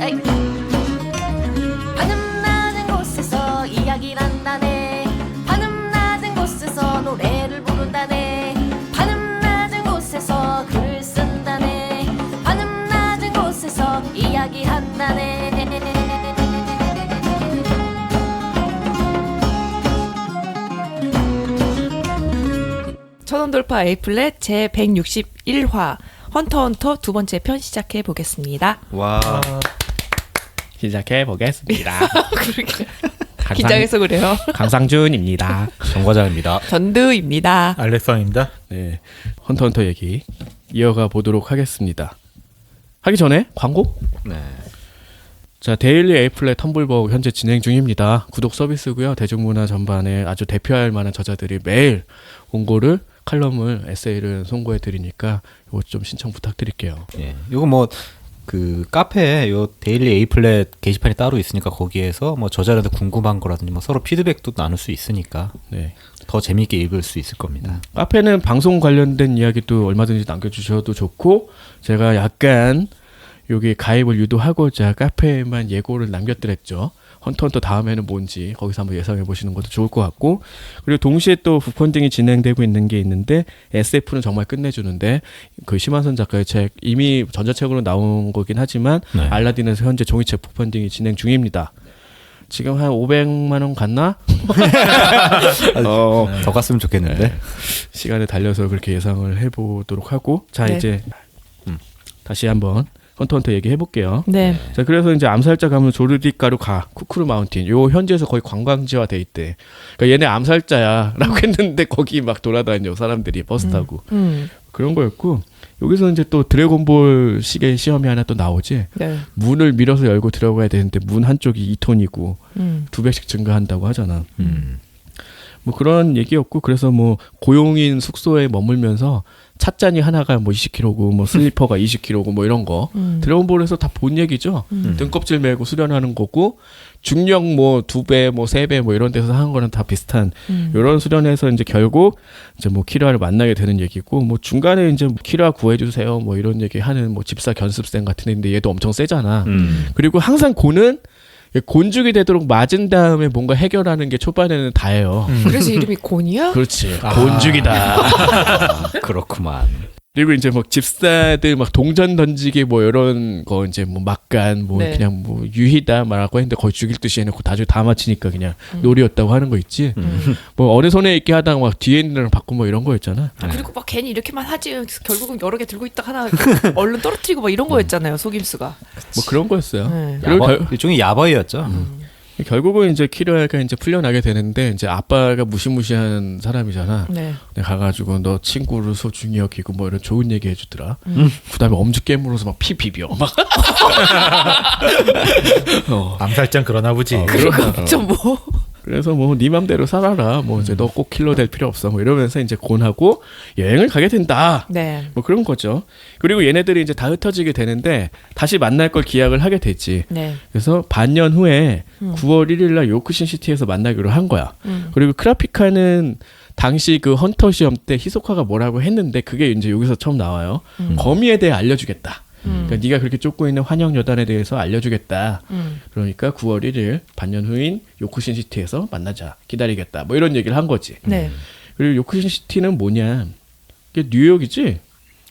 에이. 바람 낮은 곳에서 이야기를 한다네. 바람 낮은 곳에서 노래를 부른다네. 바람 낮은 곳에서 글을 쓴다네. 바람 낮은 곳에서 이야기한다네. 천원돌파 A플랫 제 161화 헌터 두 번째 편 시작해 보겠습니다. 와. 시작해 보겠습니다. 그렇게 긴장해서 그래요. 강상준입니다. 정과장입니다. 전두입니다. 알렉산입니다. 네, 헌터 얘기 이어가 보도록 하겠습니다. 하기 전에 광고? 네. 자, 데일리 A플랫 텀블벅 현재 진행 중입니다. 구독 서비스고요. 대중문화 전반에 아주 대표할 만한 저자들이 매일 원고를, 칼럼을, 에세이를 송고해 드리니까 이거 좀 신청 부탁드릴게요. 예. 요거 뭐 그 카페에 요 데일리 A플랫 게시판이 따로 있으니까 거기에서 뭐 저자들한테 궁금한 거라든지 뭐 서로 피드백도 나눌 수 있으니까 네. 더 재미있게 읽을 수 있을 겁니다. 카페는 방송 관련된 이야기도 얼마든지 남겨주셔도 좋고, 제가 약간 여기 가입을 유도하고자 카페에만 예고를 남겨드렸죠. 헌터 다음에는 뭔지 거기서 한번 예상해 보시는 것도 좋을 것 같고, 그리고 동시에 또 부펀딩이 진행되고 있는 게 있는데, SF는 정말 끝내주는데 그 심한선 작가의 책 이미 전자책으로 나온 거긴 하지만 네. 알라딘에서 현재 종이책 부펀딩이 진행 중입니다. 지금 한 500만 원 갔나? 더 갔으면 좋겠는데. 네. 시간을 달려서 그렇게 예상을 해보도록 하고, 자 네. 이제 다시 한번 헌터 얘기해 볼게요. 네. 자, 그래서 이제 암살자 가면 조르디가로 가, 쿠쿠르 마운틴. 요 현지에서 거의 관광지화 돼 있대. 그러니까 얘네 암살자야라고 했는데 거기 막 돌아다녀 사람들이 버스 타고 그런 거였고, 여기서 이제 또 드래곤볼 식의 시험이 하나 또 나오지. 네. 문을 밀어서 열고 들어가야 되는데 문 한쪽이 2톤이고 2배씩 증가한다고 하잖아. 뭐 그런 얘기였고, 그래서 뭐 고용인 숙소에 머물면서 찻잔이 하나가 뭐 20kg고 뭐 슬리퍼가 20kg고 뭐 이런 거 드래곤볼에서 다 본 얘기죠. 등껍질 메고 수련하는 거고, 중력 뭐 2배 뭐 3배 뭐 이런 데서 하는 거는 다 비슷한 이런 수련에서 이제 결국 이제 뭐 키라를 만나게 되는 얘기고, 뭐 중간에 이제 키라 구해주세요 뭐 이런 얘기 하는 뭐 집사 견습생 같은 애인데 얘도 엄청 세잖아. 그리고 항상 고는 곤죽이 되도록 맞은 다음에 뭔가 해결하는 게 초반에는 다예요. 그래서 이름이 곤이야? 그렇지. 곤죽이다. 그렇구만. 그리고 이제 막 집사들 막 동전 던지기 뭐 이런 거 이제 뭐 막간 뭐 네. 그냥 뭐 유희다 말하고 했는데 거의 죽일 듯이 해놓고 나중에 다 맞히니까 그냥 놀이였다고 하는 거 있지. 뭐 어느 손에 있게 하다가 막 뒤에 있는 애랑 바꾸고 뭐 이런 거였잖아. 그리고 막 괜히 이렇게만 하지 결국은 여러 개 들고 있다 하나 얼른 떨어뜨리고 막 이런 거였잖아요. 속임수가. 뭐 그런 거였어요. 네. 그리고 일종의 야바이였죠. 결국은 이제 키라가 이제 풀려나게 되는데, 이제 아빠가 무시무시한 사람이잖아. 네. 근데 가가지고 너 친구를 소중히 여기고 뭐 이런 좋은 얘기 해주더라. 그다음에 엄지 깨물어서 막 피 비벼 막. 암살장 그러나 보지. 그러니까. 좀 뭐. 그래서 뭐 네 맘대로 살아라. 뭐 이제 너 꼭 킬러 될 필요 없어. 뭐 이러면서 이제 곤하고 여행을 가게 된다. 네. 뭐 그런 거죠. 그리고 얘네들이 이제 다 흩어지게 되는데 다시 만날 걸 기약을 하게 됐지. 네. 그래서 반년 후에 9월 1일 날 요크신 시티에서 만나기로 한 거야. 그리고 크라피카는 당시 그 헌터 시험 때 히소카가 뭐라고 했는데 그게 이제 여기서 처음 나와요. 거미에 대해 알려주겠다. 그러니까 네가 그렇게 쫓고 있는 환영 여단에 대해서 알려주겠다. 그러니까 9월 1일 반년 후인 요크신 시티에서 만나자. 기다리겠다. 뭐 이런 얘기를 한 거지. 네. 그리고 요크신 시티는 뭐냐? 이게 뉴욕이지.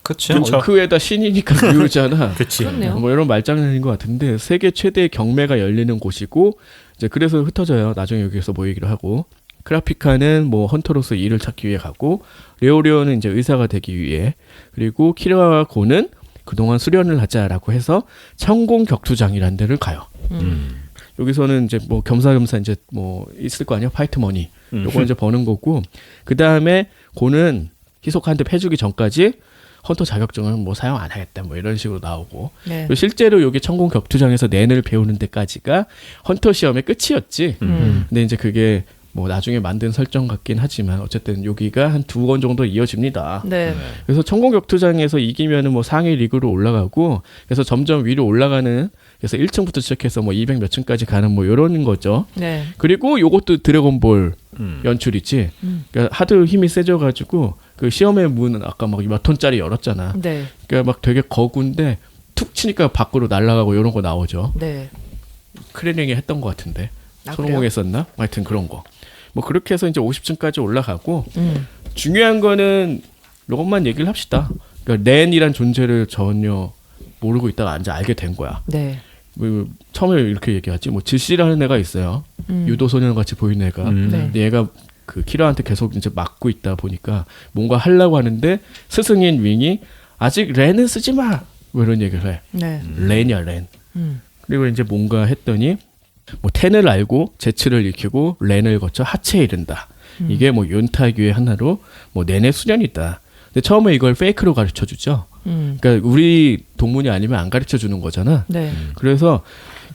그렇죠. 워크에다 신이니까 뉴욕이잖아. 그치. 그렇네요. 뭐 이런 말장난인 것 같은데 세계 최대의 경매가 열리는 곳이고, 이제 그래서 흩어져요. 나중에 여기서 모이기로 하고, 크라피카는 뭐 헌터로서 일을 찾기 위해 가고, 레오리오는 이제 의사가 되기 위해, 그리고 키라와 고는 그동안 수련을 하자라고 해서 천공 격투장이라는 데를 가요. 여기서는 이제 뭐 겸사겸사 이제 뭐 있을 거 아니야, 파이트 머니. 요거 이제 버는 거고, 그 다음에 고는 희속한테 패주기 전까지 헌터 자격증은 뭐 사용 안 하겠다 뭐 이런 식으로 나오고, 네. 그리고 실제로 여기 천공 격투장에서 낸을 배우는 데까지가 헌터 시험의 끝이었지. 근데 이제 그게 뭐 나중에 만든 설정 같긴 하지만 어쨌든 여기가 한 2권 정도 이어집니다. 네. 그래서 천공 격투장에서 이기면은 뭐 상위 리그로 올라가고, 그래서 점점 위로 올라가는, 그래서 1층부터 시작해서 뭐 200 몇 층까지 가는 뭐 이런 거죠. 네. 그리고 요것도 드래곤볼 연출이지. 그러니까 하도 힘이 세져가지고 그 시험의 문은 아까 막 몇 톤짜리 열었잖아. 네. 그러니까 막 되게 거구인데 툭 치니까 밖으로 날아가고 이런 거 나오죠. 네. 크레닝이 했던 것 같은데 아, 손오공에 썼나? 하여튼 그런 거. 뭐 그렇게 해서 이제 50층까지 올라가고 음. 중요한 거는 이것만 얘기를 합시다. 그러니까 렌이란 존재를 전혀 모르고 있다가 이제 알게 된 거야. 네. 뭐 처음에 이렇게 얘기하지. 뭐 질시라는 애가 있어요. 유도 소년 같이 보이는 애가. 네. 근데 얘가 그 키라한테 계속 이제 막고 있다 보니까 뭔가 하려고 하는데 스승인 윙이 아직 렌은 쓰지 마. 뭐 이런 얘기를 해. 네. 렌이야 렌. 음. 그리고 이제 뭔가 했더니 뭐 텐을 알고 제츠를 익히고 렌을 거쳐 하체에 이른다. 이게 뭐 윤타규의 하나로 뭐 내내 수련이다. 근데 처음에 이걸 페이크로 가르쳐 주죠. 그러니까 우리 동문이 아니면 안 가르쳐 주는 거잖아. 네. 그래서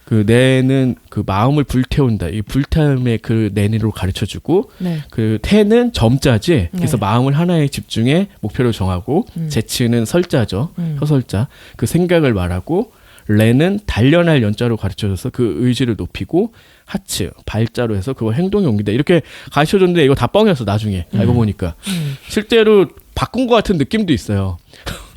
그 내는 그 마음을 불태운다. 이 불타임의 그 내니로 가르쳐 주고 네. 그 태는 점자지. 그래서 네. 마음을 하나에 집중해 목표를 정하고 제츠는 설자죠. 서설자. 그 생각을 말하고 레는 단련할 연자로 가르쳐줘서 그 의지를 높이고 하츠 발자로 해서 그걸 행동에 옮긴다. 이렇게 가르쳐줬는데 이거 다 뻥이었어 나중에 알고 보니까 실제로 바꾼 것 같은 느낌도 있어요.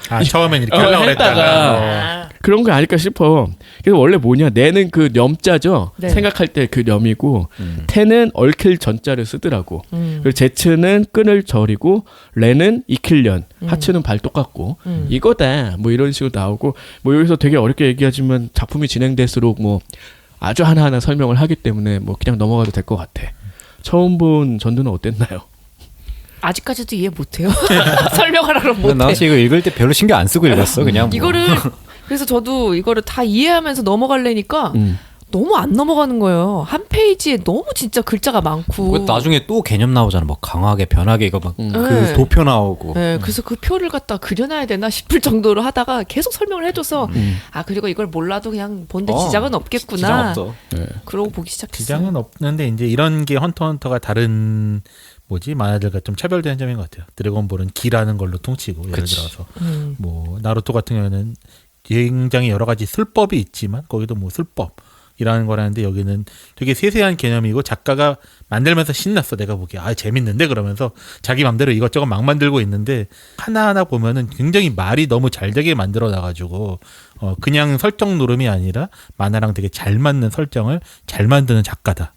아, 처음엔 이렇게 하려고 했다가 그런 거 아닐까 싶어. 그래서 원래 뭐냐 내는 그 염자죠. 네. 생각할 때 그 염이고 태는 얽힐 전자를 쓰더라고. 그리고 제츠는 끈을 절이고 레는 익힐련 하츠는 발 똑같고 이거다 뭐 이런 식으로 나오고 뭐 여기서 되게 어렵게 얘기하지만 작품이 진행될수록 뭐 아주 하나하나 설명을 하기 때문에 뭐 그냥 넘어가도 될 것 같아. 처음 본 전두는 어땠나요? 아직까지도 이해 못해요. 설명하라고 나 못해. 사실 이거 읽을 때 별로 신경 안 쓰고 읽었어. 그냥 뭐. 이거를 그래서 저도 이거를 다 이해하면서 넘어가려니까 음. 너무 안 넘어가는 거예요. 한 페이지에 너무 진짜 글자가 많고. 그거 나중에 또 개념 나오잖아. 뭐 강하게 변하게 이거 막 그 네. 도표 나오고. 네, 그래서 그 표를 갖다 그려놔야 되나 싶을 정도로 하다가 계속 설명을 해줘서 아 그리고 이걸 몰라도 그냥 본데 지장은 없겠구나. 지장 없어. 그러고 보기 시작했어요. 지장은 없는데 이제 이런 게 헌터가 다른 뭐지 만화들과 좀 차별되는 점인 것 같아요. 드래곤볼은 기라는 걸로 퉁치고 예를 그치. 들어서 뭐 나루토 같은 경우에는 굉장히 여러 가지 술법이 있지만 거기도 뭐 술법이라는 거라는데 여기는 되게 세세한 개념이고 작가가 만들면서 신났어. 내가 보기에 아 재밌는데 그러면서 자기 맘대로 이것저것 막 만들고 있는데 하나하나 보면은 굉장히 말이 너무 잘 되게 만들어 놔가지고 그냥 설정 노름이 아니라 만화랑 되게 잘 맞는 설정을 잘 만드는 작가다.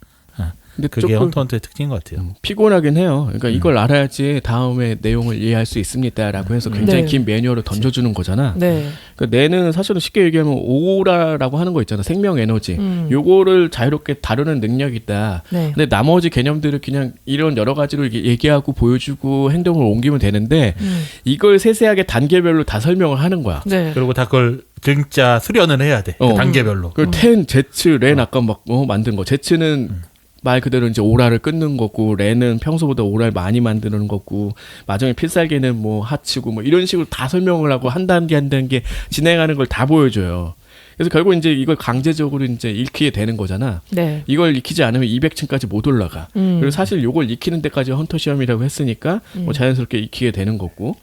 근데 그게 조금 헌터의 특징인 것 같아요. 피곤하긴 해요. 그러니까 이걸 알아야지 다음에 내용을 이해할 수 있습니다라고 해서 굉장히 네. 긴 매뉴얼을 던져주는 거잖아. 네. 그러니까 뇌는 사실은 쉽게 얘기하면 오라라고 하는 거 있잖아. 생명 에너지. 요거를 자유롭게 다루는 능력이다. 네. 근데 나머지 개념들을 그냥 이런 여러 가지로 얘기하고 보여주고 행동을 옮기면 되는데 이걸 세세하게 단계별로 다 설명을 하는 거야. 네. 그리고 다 그걸 진짜 수련을 해야 돼. 그 단계별로. 그 텐, 제츠, 렌 아까 막 만든 거. 제츠는 말 그대로 이제 오라를 끊는 거고, 렌은 평소보다 오라를 많이 만드는 거고, 마지막에 필살기는 뭐 하츠고 뭐 이런 식으로 다 설명을 하고 한 단계 한 단계 진행하는 걸 다 보여줘요. 그래서 결국 이제 이걸 강제적으로 이제 익히게 되는 거잖아. 네. 이걸 익히지 않으면 200층까지 못 올라가. 그리고 사실 이걸 익히는 데까지 헌터 시험이라고 했으니까 뭐 자연스럽게 익히게 되는 거고.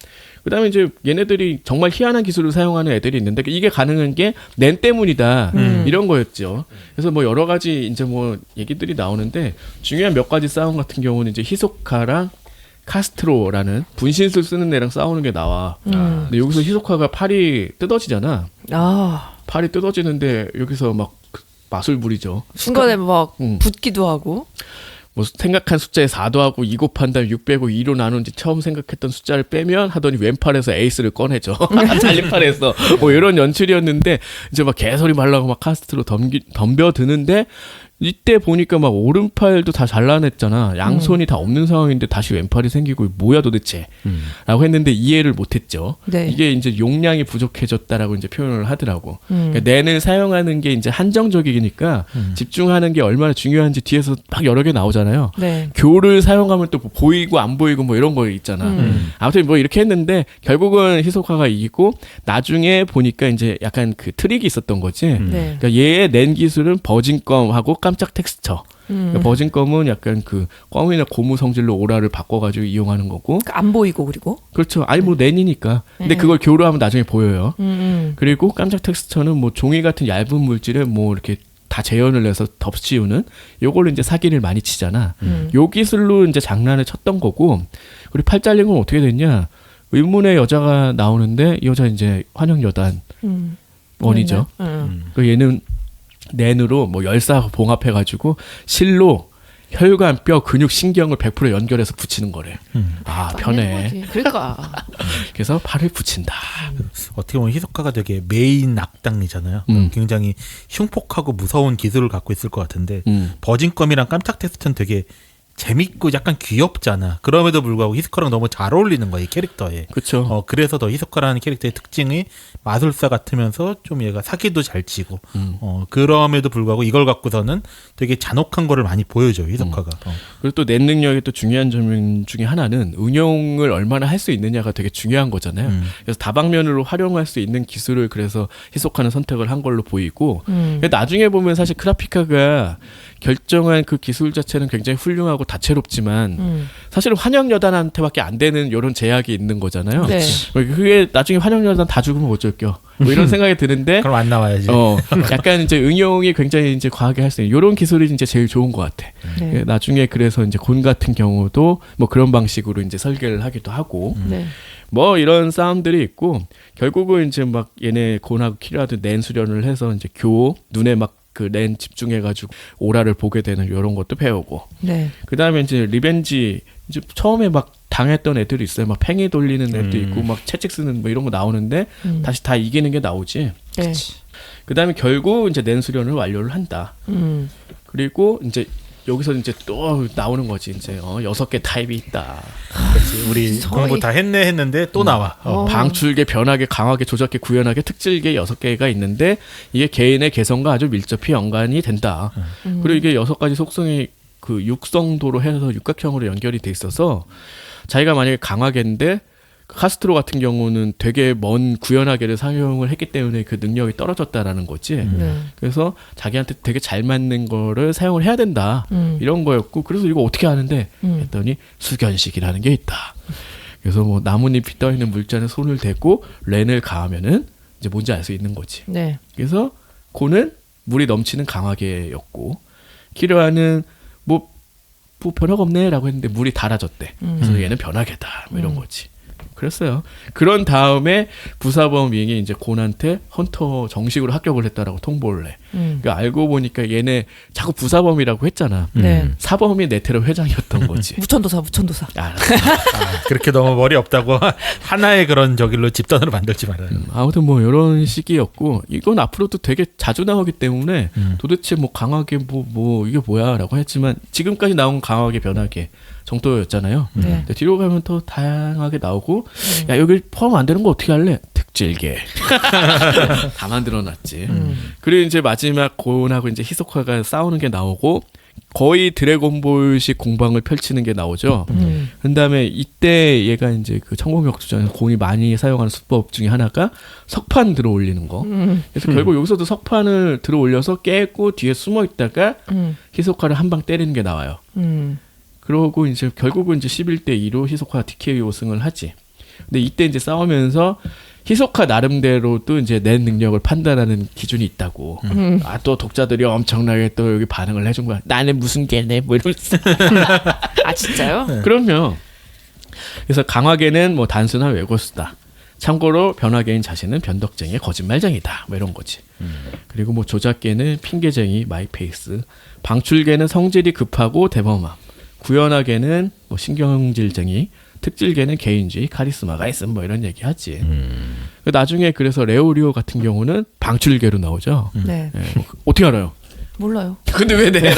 그다음에 이제 얘네들이 정말 희한한 기술을 사용하는 애들이 있는데 이게 가능한 게 낸 때문이다 이런 거였죠. 그래서 뭐 여러 가지 이제 뭐 얘기들이 나오는데 중요한 몇 가지 싸움 같은 경우는 이제 히소카랑 카스트로라는 분신술 쓰는 애랑 싸우는 게 나와. 근데 여기서 히소카가 팔이 뜯어지잖아. 아 팔이 뜯어지는데 여기서 막 마술 부리죠. 중간에 막 응. 붙기도 하고. 뭐 생각한 숫자에 4도 하고 2 곱한 다음에 6 빼고 2로 나누는지 처음 생각했던 숫자를 빼면 하더니 왼팔에서 에이스를 꺼내죠. 잘림팔에서 뭐 이런 연출이었는데 이제 막 개소리 말라고 막 카스트로 덤벼드는데 이때 보니까 막 오른팔도 다 잘라냈잖아. 양손이 다 없는 상황인데 다시 왼팔이 생기고 뭐야 도대체 라고 했는데 이해를 못했죠. 네. 이게 이제 용량이 부족해졌다라고 이제 표현을 하더라고. 그러니까 뇌를 사용하는 게 이제 한정적이니까 집중하는 게 얼마나 중요한지 뒤에서 막 여러 개 나오잖아요. 네. 교를 사용하면 또 보이고 안 보이고 뭐 이런 거 있잖아. 아무튼 뭐 이렇게 했는데 결국은 히소카가 이기고 나중에 보니까 이제 약간 그 트릭이 있었던 거지. 네. 그러니까 얘의 낸 기술은 버진검하고 깜짝 텍스처. 그러니까 버진검은 약간 그 껌이나 고무 성질로 오라를 바꿔가지고 이용하는 거고. 안 보이고 그리고. 그렇죠. 아니 뭐 낸이니까. 근데 네. 그걸 교로 하면 나중에 보여요. 그리고 깜짝 텍스처는 뭐 종이 같은 얇은 물질에 뭐 이렇게 다 재현을 해서 덮씌우는 요걸로 이제 사기를 많이 치잖아. 요 기술로 이제 장난을 쳤던 거고. 그리고 팔 잘린 건 어떻게 됐냐? 의문의 여자가 나오는데 이 여자 이제 환영 여단. 원이죠. 그 얘는 낸으로 뭐 열사 봉합해가지고 실로 혈관, 뼈, 근육, 신경을 100% 연결해서 붙이는 거래. 아 편해. 그러니까. 그래서 팔을 붙인다. 어떻게 보면 히소카가 되게 메인 악당이잖아요. 굉장히 흉폭하고 무서운 기술을 갖고 있을 것 같은데 버진검이랑 깜짝 테스트는 되게 재밌고 약간 귀엽잖아. 그럼에도 불구하고 히소카랑 너무 잘 어울리는 거야, 이 캐릭터에. 그렇죠. 그래서 더 히소카라는 캐릭터의 특징이 마술사 같으면서 좀 얘가 사기도 잘 치고 그럼에도 불구하고 이걸 갖고서는 되게 잔혹한 거를 많이 보여줘요, 히소카가. 그리고 또 낸 능력의 또 중요한 점 중에 하나는 응용을 얼마나 할 수 있느냐가 되게 중요한 거잖아요. 그래서 다방면으로 활용할 수 있는 기술을 그래서 히소카는 선택을 한 걸로 보이고 나중에 보면 사실 크라피카가 결정한 그 기술 자체는 굉장히 훌륭하고 다채롭지만 사실은 환영여단한테밖에 안 되는 이런 제약이 있는 거잖아요. 네. 그게 나중에 환영여단 다 죽으면 어쩔겨. 뭐 이런 생각이 드는데 그럼 안 나와야지. 약간 이제 응용이 굉장히 이제 과하게 할 수 있는 이런 기술이 이제 제일 좋은 것 같아. 네. 나중에 그래서 이제 곤 같은 경우도 뭐 그런 방식으로 이제 설계를 하기도 하고 네. 뭐 이런 싸움들이 있고 결국은 이제 막 얘네 곤하고 키라도 낸 수련을 해서 이제 눈에 막 그 낸 집중해가지고 오라를 보게 되는 이런 것도 배우고 네. 그 다음에 이제 리벤지 이제 처음에 막 당했던 애들이 있어요. 막 팽이 돌리는 애도 있고 막 채찍 쓰는 뭐 이런 거 나오는데 다시 다 이기는 게 나오지. 네. 그 다음에 결국 이제 낸 수련을 완료를 한다. 그리고 이제 여기서 이제 또 나오는 거지. 이제 6개 타입이 있다. 그렇지. 우리 공부 다 했는데 또 나와. 방출계, 변하게, 강하게, 조작계, 구현하게, 특질계 6개가 있는데 이게 개인의 개성과 아주 밀접히 연관이 된다. 그리고 이게 6가지 속성이 그 육성도로 해서 육각형으로 연결이 돼 있어서 자기가 만약에 강하게인데 카스트로 같은 경우는 되게 먼 구현하게를 사용을 했기 때문에 그 능력이 떨어졌다라는 거지. 그래서 자기한테 되게 잘 맞는 거를 사용을 해야 된다. 이런 거였고 그래서 이거 어떻게 하는데 했더니 수견식이라는 게 있다. 그래서 뭐 나뭇잎이 떠있는 물잔에 손을 대고 렌을 가하면은 이제 뭔지 알 수 있는 거지. 네. 그래서 고는 물이 넘치는 강하게였고 키르아는 뭐 변화가 없네라고 했는데 물이 달아졌대. 그래서 얘는 변하게다. 뭐 이런 거지. 그랬어요. 그런 다음에 부사범 윙이 이제 곤한테 헌터 정식으로 합격을 했다라고 통보를 해. 그러니까 알고 보니까 얘네 자꾸 부사범이라고 했잖아. 네. 사범이 네테로 회장이었던 거지. 무천도사. 그렇게 너무 머리 없다고 하나의 그런 저길로 집단으로 만들지 말아요. 아무튼 뭐 이런 시기였고 이건 앞으로도 되게 자주 나오기 때문에 도대체 뭐 강하게 뭐 이게 뭐야라고 했지만 지금까지 나온 강하게 변하게 정도였잖아요. 네. 근데 뒤로 가면 더 다양하게 나오고 야 여기 포함 안 되는 거 어떻게 할래? 특질계 다 만들어놨지. 그리고 이제 마지막 곤하고 이제 히소카가 싸우는 게 나오고 거의 드래곤볼식 공방을 펼치는 게 나오죠. 그다음에 이때 얘가 이제 그 천공역수전에서 곤이 많이 사용하는 수법 중에 하나가 석판 들어 올리는 거. 그래서 결국 여기서도 석판을 들어 올려서 깨고 뒤에 숨어 있다가 히소카를 한 방 때리는 게 나와요. 그러고 이제 결국은 이제 11대 2로 히소카가 DKO 우승을 하지. 근데 이때 이제 싸우면서 히소카 나름대로도 이제 낸 능력을 판단하는 기준이 있다고. 아, 또 독자들이 엄청나게 또 여기 반응을 해준 거야. 나는 무슨 개네? 뭐 이러면서. 아 진짜요? 그럼요. 그래서 강화계는 뭐 단순한 외고수다. 참고로 변화계인 자신은 변덕쟁이, 거짓말쟁이다. 뭐 이런 거지. 그리고 뭐 조작계는 핑계쟁이, 마이페이스. 방출계는 성질이 급하고 대범함. 구현하게는 뭐 신경질쟁이, 특질계는 개인주의, 카리스마가 있음 뭐 이런 얘기 하지. 나중에 그래서 레오리오 같은 경우는 방출계로 나오죠. 네. 네. 어떻게 알아요? 몰라요. 근데 왜 내가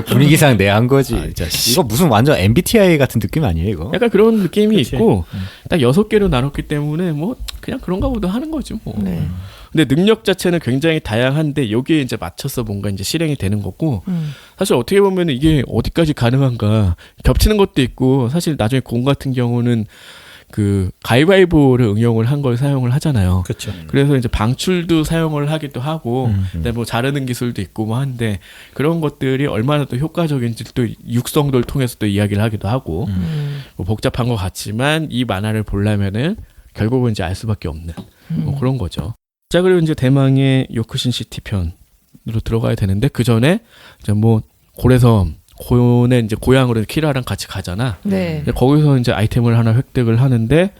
분위기상 내 한 거지. 아, 이거 무슨 완전 MBTI 같은 느낌 아니에요, 이거? 약간 그런 느낌이 그치. 있고 딱 6개로 나눴기 때문에 뭐 그냥 그런가 보다 하는 거지 뭐. 네. 근데 능력 자체는 굉장히 다양한데 여기에 이제 맞춰서 뭔가 이제 실행이 되는 거고 사실 어떻게 보면 이게 어디까지 가능한가 겹치는 것도 있고 사실 나중에 공 같은 경우는 그 가위바위보를 응용을 한 걸 사용을 하잖아요. 그렇죠. 그래서 이제 방출도 사용을 하기도 하고, 근데 뭐 자르는 기술도 있고 뭐 한데 그런 것들이 얼마나 또 효과적인지 또 육성도를 통해서 또 이야기를 하기도 하고, 뭐 복잡한 것 같지만 이 만화를 보려면은 결국은 이제 알 수밖에 없는 뭐 그런 거죠. 자 그리고 이제 대망의 요쿠신 시티 편으로 들어가야 되는데 그 전에 이제 뭐 고래섬 곤의 이제 고향으로 키라랑 같이 가잖아. 네. 거기서 이제 아이템을 하나 획득을 하는데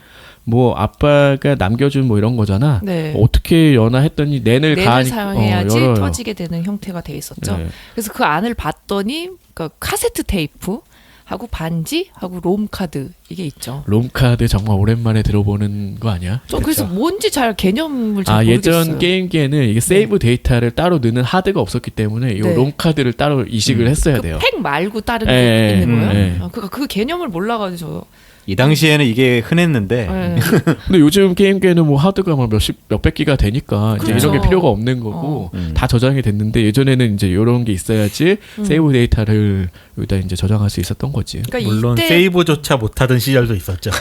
뭐 아빠가 남겨준 뭐 이런 거잖아. 네. 어떻게 여나 했더니 낸을 랜을 사용해야지 열어요. 터지게 되는 형태가 돼 있었죠. 네. 그래서 그 안을 봤더니 그러니까 카세트 테이프 하고 반지 하고 롬 카드 이게 있죠. 롬카드 정말 오랜만에 들어보는 거 아니야? 저 그래서 뭔지 잘 개념을 잘 모르겠어요. 예전 게임기에는 이게 세이브 데이터를 따로 넣는 하드가 없었기 때문에 이 네. 롬카드를 따로 이식을 했어야 돼요. 팩 말고 다른 예, 게 있는 거예요? 예. 그 개념을 몰라가지고 이 당시에는 이게 흔했는데 예. 근데 요즘 게임기에는 뭐 하드가 막 몇백 기가 되니까 이제 그렇죠. 이런 게 필요가 없는 거고 어. 다 저장이 됐는데 예전에는 이제 이런 게 있어야지 세이브 데이터를 여기다 이제 저장할 수 있었던 거지. 그러니까 물론 이때 세이브조차 못하던 시절도 있었죠.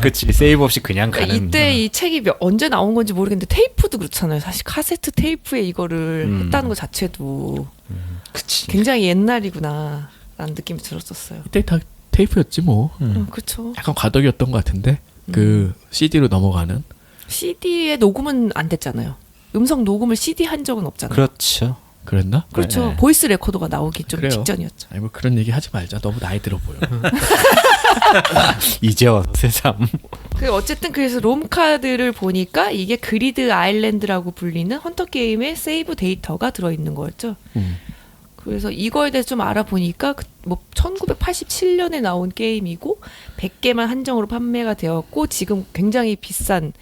그치 세이브 없이 그냥 그러니까 가는. 이때 이 책이 언제 나온 건지 모르겠는데 테이프도 그렇잖아요. 사실 카세트 테이프에 이거를 했다는 것 자체도 그치. 굉장히 옛날이구나 라는 느낌이 들었었어요. 이때 다 테이프였지 뭐. 그렇죠. 약간 과덕이었던 것 같은데 그 CD로 넘어가는. CD에 녹음은 안 됐잖아요. 음성 녹음을 CD 한 적은 없잖아요. 그렇죠. 그랬나? 그렇죠. 네. 보이스 레코더가 나오기 좀 그래요. 직전이었죠. 아니 뭐 그런 얘기 하지 말자. 너무 나이 들어 보여. 이제 와서 새삼. 어쨌든 그래서 롬 카드를 보니까 이게 그리드 아일랜드라고 불리는 헌터 게임의 세이브 데이터가 들어 있는 거였죠. 그래서 이거에 대해서 좀 알아보니까 뭐 1987년에 나온 게임이고 100개만 한정으로 판매가 되었고 지금 굉장히 비싼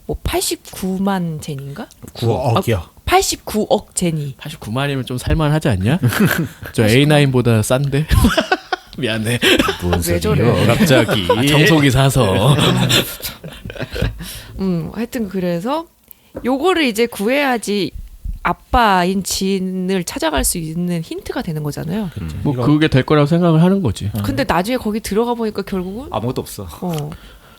뭐 89만 제니인가? 9억이요. 89억 제니. 89만이면 좀 살만하지 않냐? 저 A9보다 싼데. 미안해. 무슨 왜 소리요? 저래? 갑자기. 정속이 사서. 하여튼 그래서 요거를 이제 구해야지 아빠인 진을 찾아갈 수 있는 힌트가 되는 거잖아요. 뭐 그게 될 거라고 생각을 하는 거지. 근데 나중에 거기 들어가 보니까 결국은 아무것도 없어.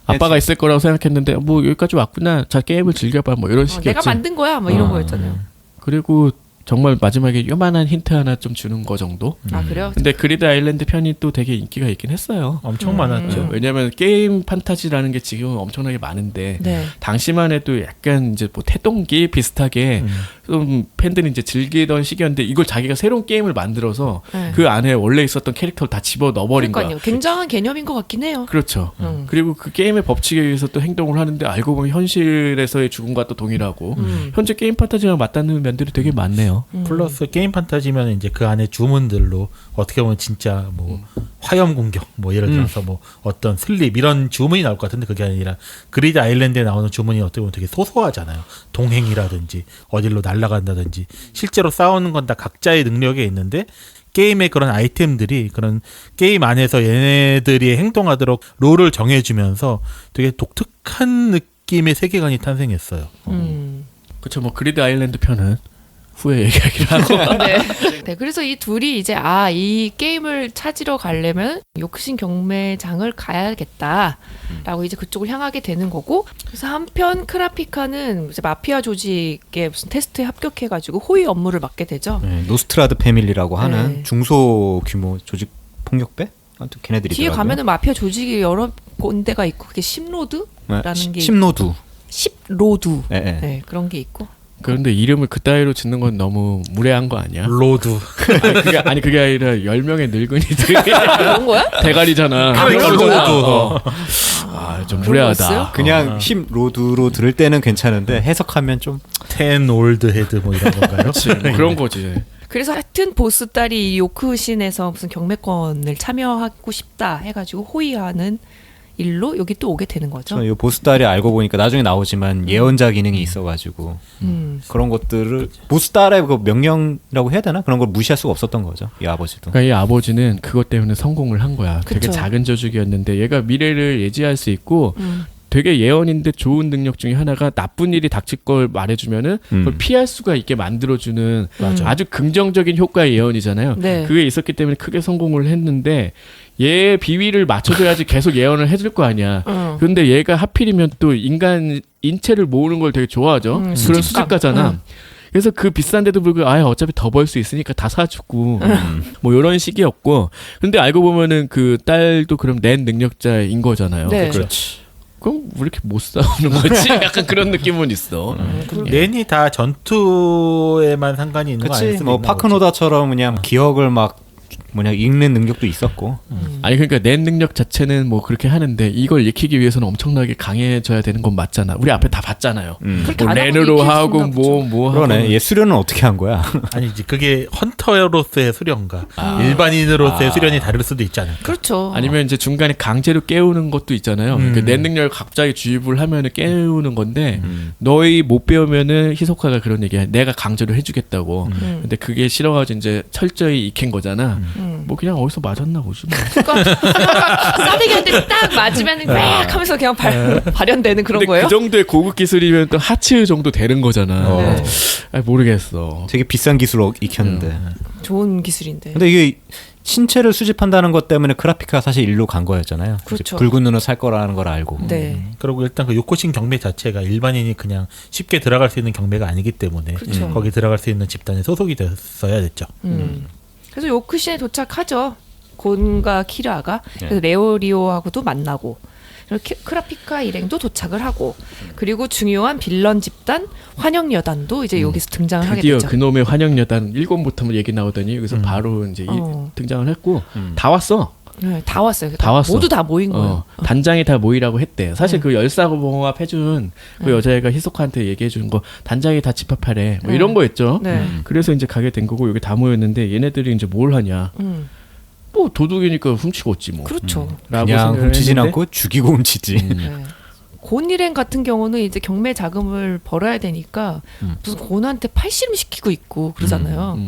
아빠가 있을 거라고 생각했는데 뭐 여기까지 왔구나. 자 게임을 즐겨봐. 뭐 이런 식이었지. 내가 만든 거야. 뭐 이런 거였잖아요. 그리고 정말 마지막에 요만한 힌트 하나 좀 주는 거 정도. 아 그래요? 근데 그리드 아일랜드 편이 또 되게 인기가 있긴 했어요. 엄청 많았죠. 왜냐면 게임 판타지라는 게 지금은 엄청나게 많은데 네. 당시만 해도 약간 이제 뭐 태동기 비슷하게 좀 팬들이 이제 즐기던 시기였는데 이걸 자기가 새로운 게임을 만들어서 네. 그 안에 원래 있었던 캐릭터를 다 집어 넣어버린 그러니까요. 거야. 굉장한 개념인 것 같긴 해요. 그렇죠. 그리고 그 게임의 법칙에 의해서 또 행동을 하는데 알고 보면 현실에서의 죽음과 또 동일하고 현재 게임 판타지랑 맞닿는 면들이 되게 많네요. 플러스 게임 판타지면 이제 그 안에 주문들로 어떻게 보면 진짜 뭐 화염 공격 뭐 예를 들어서 뭐 어떤 슬립 이런 주문이 나올 것 같은데 그게 아니라 그리드 아일랜드에 나오는 주문이 어떻게 보면 되게 소소하잖아요. 동행이라든지 어디로 날아간다든지 실제로 싸우는 건 다 각자의 능력에 있는데 게임의 그런 아이템들이 그런 게임 안에서 얘네들이 행동하도록 룰을 정해주면서 되게 독특한 느낌의 세계관이 탄생했어요. 그렇죠. 뭐 그리드 아일랜드 편은 후에 얘기하기로 하고. 네. 네. 그래서 이 둘이 이제 이 게임을 찾으러 가려면 요크신 경매장을 가야겠다라고 이제 그쪽을 향하게 되는 거고. 그래서 한편 크라피카는 이제 마피아 조직의 무슨 테스트에 합격해가지고 호위 업무를 맡게 되죠. 네, 노스트라드 패밀리라고 하는 네. 중소 규모 조직 폭력배? 아무튼 걔네들이 뒤에 가면은 마피아 조직이 여러 군데가 있고 그게 십로드라는 게 심노두. 십로두. 네, 네. 네, 그런 게 있고. 그런데 이름을 그따위로 짓는 건 너무 무례한 거 아니야? 로드. 그게 아니라 10명의 늙은이들 그런 거야? 대가리잖아. 그러니까 로드. 좀 그런 거 무례하다. 있어요? 그냥 심 로드로 들을 때는 괜찮은데 해석하면 좀 텐 올드 헤드 뭐 이런 건가요? 그런 거지. 그래서 하여튼 보스 딸이 이 요크신에서 무슨 경매권을 참여하고 싶다 해가지고 호위하는 일로 여기 또 오게 되는 거죠. 이 보스딸이 알고 보니까 나중에 나오지만 예언자 기능이 있어가지고 그런 것들을 보스딸의 그 명령이라고 해야 되나 그런 걸 무시할 수가 없었던 거죠. 이 아버지도. 그러니까 이 아버지는 그것 때문에 성공을 한 거야. 되게 그쵸. 작은 저축이었는데 얘가 미래를 예지할 수 있고 되게 예언인데 좋은 능력 중에 하나가 나쁜 일이 닥칠 걸 말해주면은 그걸 피할 수가 있게 만들어주는 아주 긍정적인 효과의 예언이잖아요. 네. 그게 있었기 때문에 크게 성공을 했는데 얘의 비위를 맞춰줘야지 계속 예언을 해줄 거 아니야. 그런데 얘가 하필이면 또 인간 인체를 모으는 걸 되게 좋아하죠. 그런 수집감. 수집가잖아. 그래서 그 비싼데도 불구하고 어차피 더 벌 수 있으니까 다 사주고 뭐 이런 식이었고 근데 알고 보면은 그 딸도 그럼 낸 능력자인 거잖아요. 네. 그렇지. 그럼 왜 이렇게 못 싸우는 거지? 약간 그런 느낌은 있어. 렌이 다 전투에만 상관이 있는 거 그치. 아니었습니까? 뭐 파크노다처럼 그냥 기억을 막 읽는 능력도 있었고. 아니 그러니까 낸 능력 자체는 뭐 그렇게 하는데 이걸 익히기 위해서는 엄청나게 강해져야 되는 건 맞잖아. 우리 앞에 다 봤잖아요. 그렇게 뭐 안 하고 렌으로 익힐 수 하고 있나 보죠. 뭐 그러네. 하고. 얘 수련은 어떻게 한 거야? 아니지 그게 헌터로서의 수련과 일반인으로서의 수련이 다를 수도 있지 않을까. 그렇죠. 아니면 이제 중간에 강제로 깨우는 것도 있잖아요. 그러니까 낸 능력을 갑자기 주입을 하면은 깨우는 건데 너희 못 배우면은 히소카가 그런 얘기야. 내가 강제로 해주겠다고. 근데 그게 싫어가지고 이제 철저히 익힌 거잖아. 뭐 그냥 어디서 맞았나 보지 뭐. 싸대기한테 딱 맞으면 막 하면서 그냥 발현되는 그런 근데 거예요? 그 정도의 고급 기술이면 또 하츠 정도 되는 거잖아. 네. 아니, 모르겠어. 되게 비싼 기술로 익혔는데. 좋은 기술인데. 근데 이게 신체를 수집한다는 것 때문에 크라피카가 사실 일로 간 거였잖아요. 그렇죠. 붉은 눈을 살 거라는 걸 알고. 네. 그리고 일단 그 요코신 경매 자체가 일반인이 그냥 쉽게 들어갈 수 있는 경매가 아니기 때문에 그렇죠. 거기 들어갈 수 있는 집단에 소속이 됐어야 됐죠. 그래서 요크신에 도착하죠. 곤과 키라가. 그래서 레오리오하고도 만나고. 이렇게 크라피카 일행도 도착을 하고 그리고 중요한 빌런 집단 환영여단도 이제 여기서 등장을 하게 드디어 되죠. 그놈의 환영여단 1권부터 얘기 나오더니 여기서 바로 이제 등장을 했고 다 왔어. 네, 다 왔어요. 다 왔어. 모두 다 모인 거예요. 단장이 다 모이라고 했대. 사실 그 열사공합 해준 그 여자애가 히소카한테 얘기해 준 거 단장이 다 집합하래. 뭐 이런 거였죠. 네. 그래서 이제 가게 된 거고 여기 다 모였는데 얘네들이 이제 뭘 하냐. 뭐 도둑이니까 훔치고 있지 뭐. 그렇죠. 라고 그냥 생각을 훔치진 했는데 않고 죽이고 훔치지. 네. 곤 일행 같은 경우는 이제 경매 자금을 벌어야 되니까 무슨 곤한테 팔씨름 시키고 있고 그러잖아요.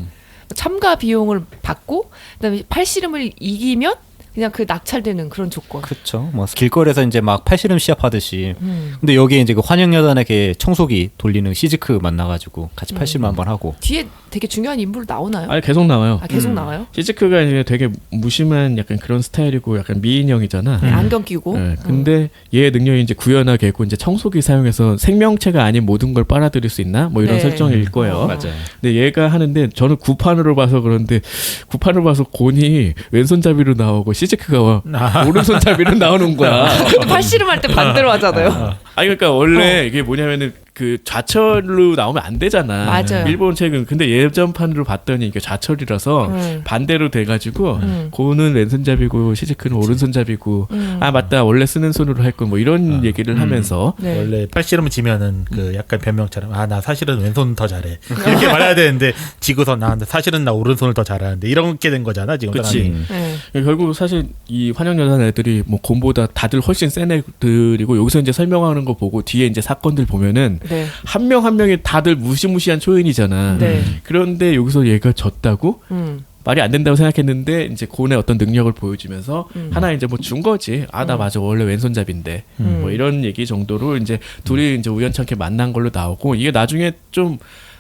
참가 비용을 받고 그다음에 팔씨름을 이기면 그냥 그 낙찰되는 그런 조건. 그렇죠. 뭐 길거리에서 이제 막 팔씨름 시합하듯이. 음. 근데 여기에 이제 그 환영여단에게 청소기 돌리는 시즈크 만나가지고 같이 팔씨름 한번 하고. 뒤에 되게 중요한 인물 나오나요? 아니 계속 나와요. 아, 계속 나와요? 시즈크가 이제 되게 무심한 약간 그런 스타일이고 약간 미인형이잖아. 네, 안경 끼고. 네, 근데 얘 능력이 이제 구현하게고 이제 청소기 사용해서 생명체가 아닌 모든 걸 빨아들일 수 있나? 뭐 이런 네. 설정일 거예요. 맞아요. 근데 얘가 하는데 저는 구판으로 봐서 그런데 구판으로 봐서 곤이 왼손잡이로 나오고 시즈크가 오른손잡이로 나오는 거야. 팔씨름 할 때 반대로 하잖아요. 아니 그러니까 원래 이게 뭐냐면은 그 좌철로 나오면 안 되잖아. 맞아요. 일본 책은 근데 예전판으로 봤더니 이게 좌철이라서 반대로 돼가지고 고는 왼손잡이고 시즈크는 오른손잡이고 아 맞다 원래 쓰는 손으로 할 거 뭐 이런 얘기를 하면서 네. 원래 팔씨름 지면은 그 약간 변명처럼 아 나 사실은 왼손 더 잘해 이렇게 말해야 되는데 지고서 나 근데 사실은 나 오른손을 더 잘하는데 이렇게 된 거잖아 지금. 그치. 사람이. 네. 결국 사실 이 환영여단 애들이 뭐 곰보다 다들 훨씬 센 애들이고 여기서 이제 설명하는 거 보고 뒤에 이제 사건들 보면은 네. 한 명 한 명이 다들 무시무시한 초인이잖아. 네. 그런데 여기서 얘가 졌다고? 음. 말이 안 된다고 생각했는데 이제 곤의 어떤 능력을 보여주면서 하나 이제 뭐 준 거지. 아 나 맞아 원래 왼손잡인데 뭐 이런 얘기 정도로 이제 둘이 이제 우연찮게 만난 걸로 나오고 이게 나중에 좀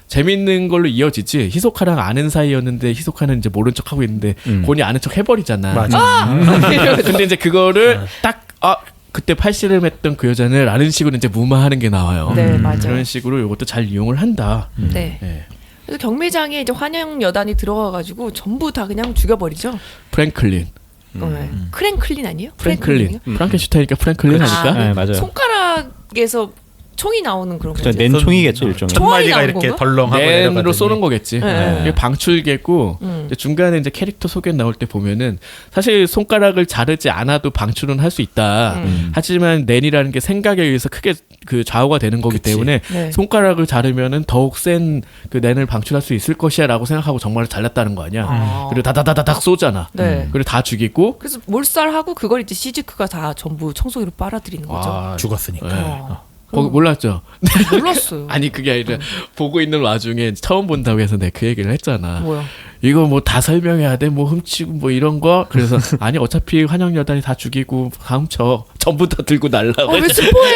재밌는 걸로 이어지지. 히소카랑 아는 사이였는데 히소카는 이제 모른 척 하고 있는데 곤이 아는 척 해버리잖아. 맞아. 근데 이제 그거를 그때 팔씨름 했던 그 여자는 라는 식으로 이제 무마하는 게 나와요. 네, 맞아요. 그런 식으로 이것도 잘 이용을 한다. 네. 네. 그래서 경매장에 이제 환영 여단이 들어가가지고 전부 다 그냥 죽여버리죠. 프랭클린. 네. 크랭클린 아니에요? 프랭클린. 프랑켄슈타인이니까 프랭클린 그렇지. 아닐까? 네, 맞아요. 손가락에서 총이 나오는 그런 그쵸, 거죠. 낸 총이겠죠 일종의. 총- 총알이 마디가 나온 이렇게 건가? 덜렁하고 랜으로 내려가더니. 쏘는 거겠지. 네. 이게 방출개고 이제 중간에 이제 캐릭터 소개 나올 때 보면은 사실 손가락을 자르지 않아도 방출은 할 수 있다. 하지만 낸이라는 게 생각에 의해서 크게 그 좌우가 되는 거기 때문에 네. 손가락을 자르면은 더욱 센 그 낸을 방출할 수 있을 것이야라고 생각하고 정말 잘랐다는 거 아니야. 아. 그리고 다다다다닥 쏘잖아. 네. 그리고 다 죽이고. 그래서 몰살하고 그걸 이제 시즈크가 다 전부 청소기로 빨아들이는 거죠. 와, 죽었으니까. 네. 어. 거기 몰랐죠. 몰랐어요. 아니 그게 아니라 보고 있는 와중에 처음 본다고 해서 내가 그 얘기를 했잖아. 뭐야? 이거 뭐 다 설명해야 돼, 뭐 훔치고 뭐 이런 거. 그래서 아니 어차피 환영여단이 다 죽이고 다 훔쳐. 전부 다 들고 날라고. 왜 스포해?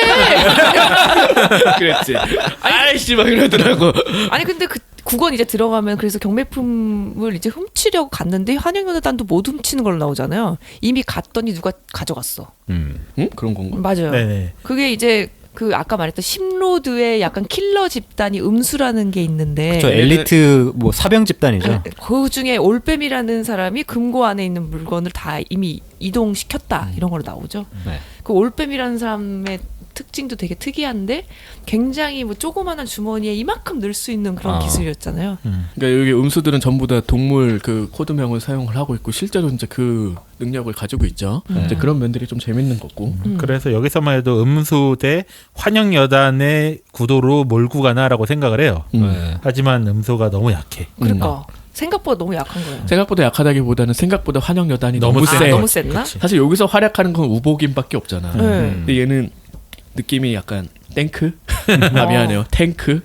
그랬지. 아이씨 막 이러더라고. 아니 근데 그 국원 이제 들어가면 그래서 경매품을 이제 훔치려고 갔는데 환영여단도 못 훔치는 걸로 나오잖아요. 이미 갔더니 누가 가져갔어. 응? 그런 건가? 맞아요. 네네. 그게 이제 그 아까 말했던 심로드의 약간 킬러 집단이 음수라는 게 있는데 저 엘리트 뭐 사병 집단이죠. 그 중에 올빼미라는 사람이 금고 안에 있는 물건을 다 이미 이동시켰다 이런 걸로 나오죠. 네. 그 올빼미라는 사람의 특징도 되게 특이한데 굉장히 뭐 조그마한 주머니에 이만큼 넣을 수 있는 그런 기술이었잖아요. 그러니까 여기 음수들은 전부 다 동물 그 코드명을 사용을 하고 있고 실제로 이제 그 능력을 가지고 있죠. 이제 그런 면들이 좀 재밌는 거고. 그래서 여기서만 해도 음수 대 환영 여단의 구도로 몰고 가나라고 생각을 해요. 네. 하지만 음수가 너무 약해. 그러니까 생각보다 너무 약한 거예요. 생각보다 약하다기보다는 생각보다 환영 여단이 너무 세. 세. 너무 셌나? 사실 여기서 활약하는 건 우복인밖에 없잖아. 네. 근데 얘는 느낌이 약간 탱크? 아 미안해요. 탱크?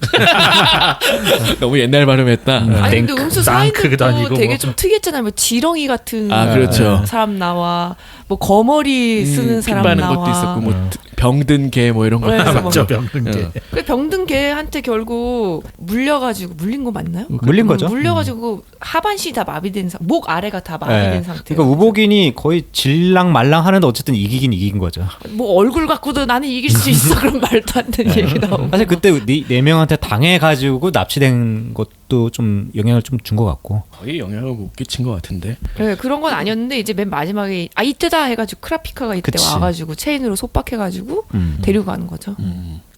너무 옛날 발음했다. 아니 근데 땡크, 음수 땅크도 아니고 사이드도 되게 뭐. 좀 특이했잖아요. 뭐 지렁이 같은 아 그렇죠. 사람 나와, 뭐 거머리 쓰는 사람 핀 바는 나와. 것도 있었고 뭐 병든 개 뭐 이런 거. 네, 아, 그래서 맞죠, 병든 게. 그 병든 개한테 결국 물려가지고 물린 거 맞나요? 물린 거죠. 물려가지고 하반신이 다 마비된 목 아래가 다 마비된 네. 상태. 그러니까 우복인이 거의 질랑 말랑 하는데 어쨌든 이기긴 이긴 거죠. 뭐 얼굴 갖고도 나는 이길 수 있어 그런 말도 안 되는 얘기 나오고. 사실 그때 네 명한테 당해가지고 납치된 것도 좀 영향을 좀 준 것 같고. 거의 영향을 못 끼친 것 같은데. 네, 그런 건 아니었는데 이제 맨 마지막에 이때다 해가지고 크라피카가 이때 그치. 와가지고 체인으로 속박해가지고 데리고 가는 거죠.